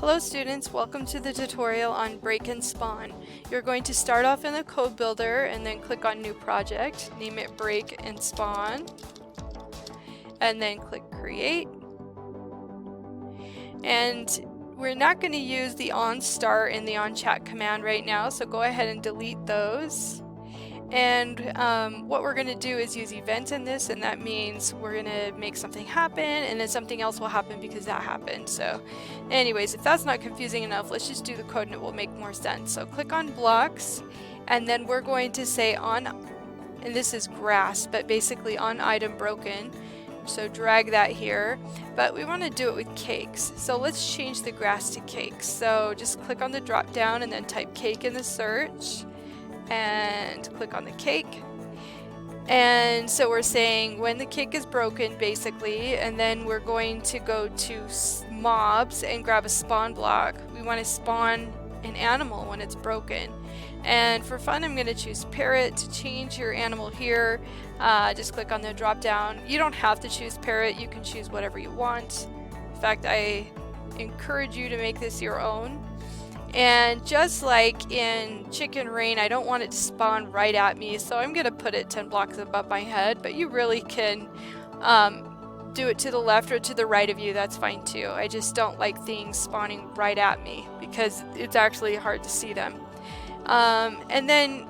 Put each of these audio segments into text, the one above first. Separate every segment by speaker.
Speaker 1: Hello students, welcome to the tutorial on Break and Spawn. You're going to start off in the code builder and then click on New Project, name it Break and Spawn, and then click Create. And we're not going to use the onStart and the onChat command right now, so go ahead and delete those. And what we're going to do is use events in this, and that means we're going to make something happen and then something else will happen because that happened. So anyways, if that's not confusing enough, let's just do the code and it will make more sense. So click on blocks, and then we're going to say on, and this is grass, but basically on item broken. So drag that here, but we want to do it with cakes. So let's change the grass to cakes. So just click on the drop down and then type cake in the search and click on the cake. And so we're saying when the cake is broken basically, and then we're going to go to mobs and grab a spawn block. We want to spawn an animal when it's broken. And for fun, I'm going to choose parrot. To change your animal here, just click on the drop down. You don't have to choose parrot, you can choose whatever you want. In fact, I encourage you to make this your own. And just like in Chicken Rain, I don't want it to spawn right at me, so I'm going to put it 10 blocks above my head, but you really can do it to the left or to the right of you, that's fine too. I just don't like things spawning right at me because it's actually hard to see them. And then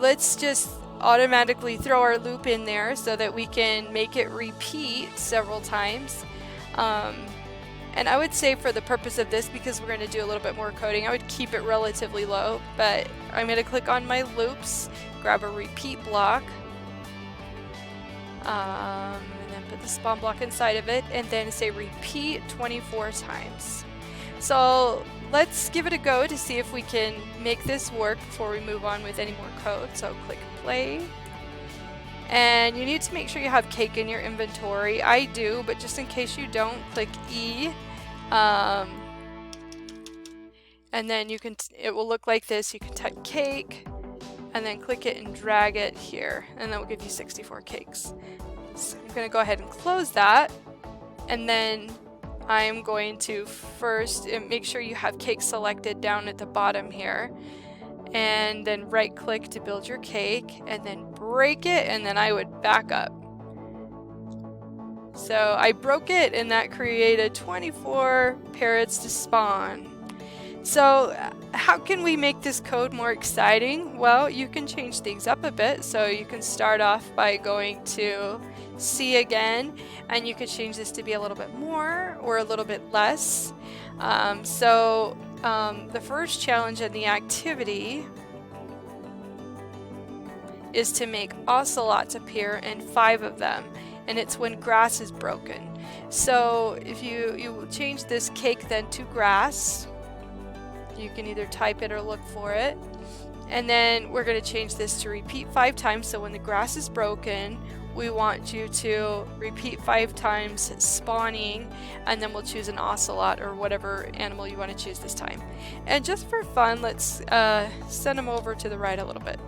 Speaker 1: let's just automatically throw our loop in there so that we can make it repeat several times. And I would say for the purpose of this, because we're going to do a little bit more coding, I would keep it relatively low, but I'm going to click on my loops, grab a repeat block, and then put the spawn block inside of it, and then say repeat 24 times. So let's give it a go to see if we can make this work before we move on with any more code. So click play. And you need to make sure you have cake in your inventory. I do, but just in case you don't, click E. And then you can, it will look like this. You can type cake and then click it and drag it here. And that will give you 64 cakes. So I'm going to go ahead and close that. And then I'm going to first make sure you have cake selected down at the bottom here. And then right click to build your cake and then break it, and then I would back up. So I broke it and that created 24 parrots to spawn. So how can we make this code more exciting? Well, you can change things up a bit. So you can start off by going to C again, and you could change this to be a little bit more or a little bit less. The first challenge in the activity is to make ocelots appear, and 5 of them, and it's when grass is broken. So if you change this cake then to grass, you can either type it or look for it, and then we're going to change this to repeat 5 times. So when the grass is broken, we want you to repeat 5 times spawning, and then we'll choose an ocelot or whatever animal you want to choose this time. And just for fun, let's send them over to the right a little bit.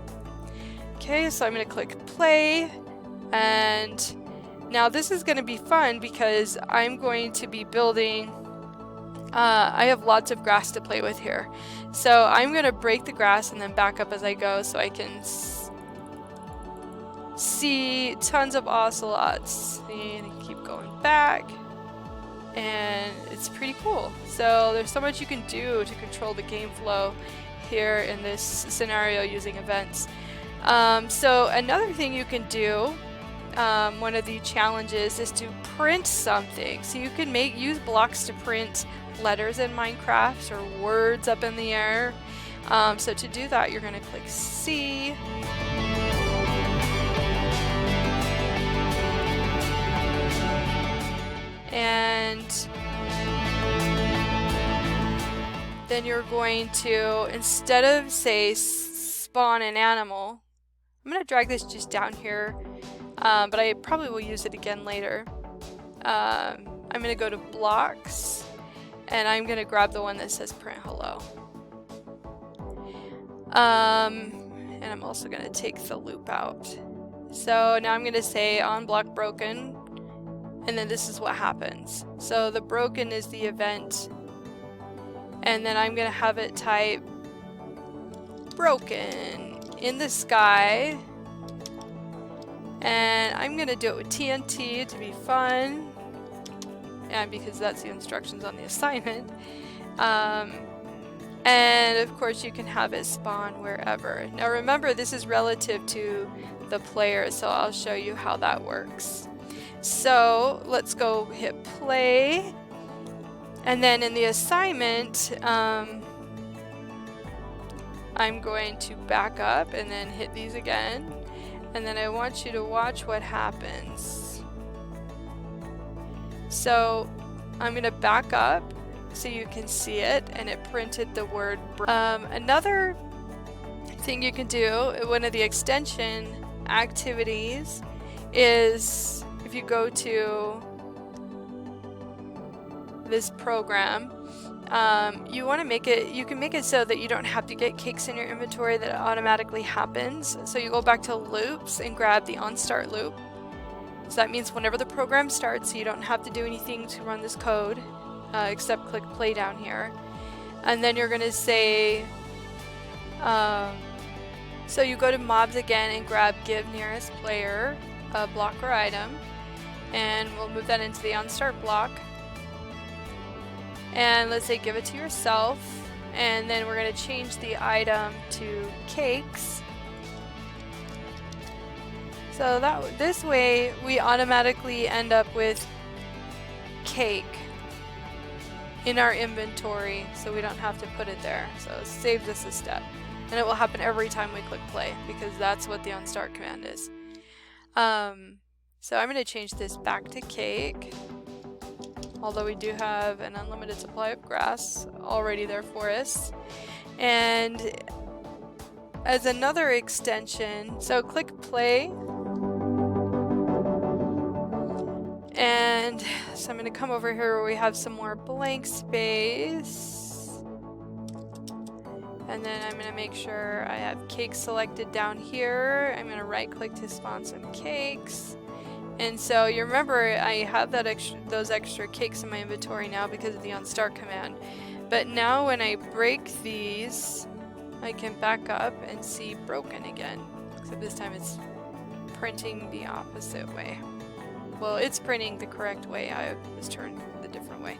Speaker 1: Okay, so I'm going to click play, and now this is going to be fun because I'm going to be building, I have lots of grass to play with here. So I'm going to break the grass and then back up as I go so I can see tons of ocelots. And keep going back, and it's pretty cool. So there's so much you can do to control the game flow here in this scenario using events. So another thing you can do, one of the challenges is to print something. So you can use blocks to print letters in Minecraft or words up in the air. So to do that, you're going to click C. And then you're going to, instead of say spawn an animal, I'm going to drag this just down here, but I probably will use it again later. I'm going to go to blocks, and I'm going to grab the one that says print hello. And I'm also going to take the loop out. So now I'm going to say on block broken, and then this is what happens. So the broken is the event, And then I'm going to have it type broken in the sky. And I'm going to do it with TNT to be fun. And because that's the instructions on the assignment. And of course you can have it spawn wherever. Now remember, this is relative to the player, so I'll show you how that works. So let's go hit play. And then in the assignment, I'm going to back up and then hit these again. And then I want you to watch what happens. So I'm going to back up so you can see it, and it printed the word. Another thing you can do, one of the extension activities, is if you go to this program, you want to make it, you can make it so that you don't have to get cakes in your inventory, that it automatically happens. So you go back to loops and grab the onStart loop. So that means whenever the program starts, you don't have to do anything to run this code, except click play down here. And then you're going to say, so you go to mobs again and grab give nearest player block or item, and we'll move that into the onStart block. And let's say give it to yourself, and then we're going to change the item to cakes. So that this way we automatically end up with cake in our inventory, so we don't have to put it there. So save this a step, and it will happen every time we click play, because that's what the onStart command is. So I'm going to change this back to cake, although we do have an unlimited supply of grass already there for us. And as another extension, so click play. And so I'm going to come over here where we have some more blank space. And then I'm going to make sure I have cake selected down here. I'm going to right click to spawn some cakes. And so you remember I have that those extra cakes in my inventory now because of the onStart command. But now when I break these, I can back up and see broken again. Except this time it's printing the opposite way. Well, it's printing the correct way. I was turned the different way.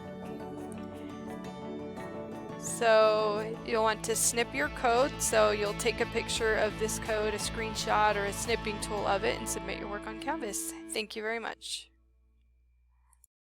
Speaker 1: So you'll want to snip your code. So you'll take a picture of this code, a screenshot or a snipping tool of it, and submit your work on Canvas. Thank you very much.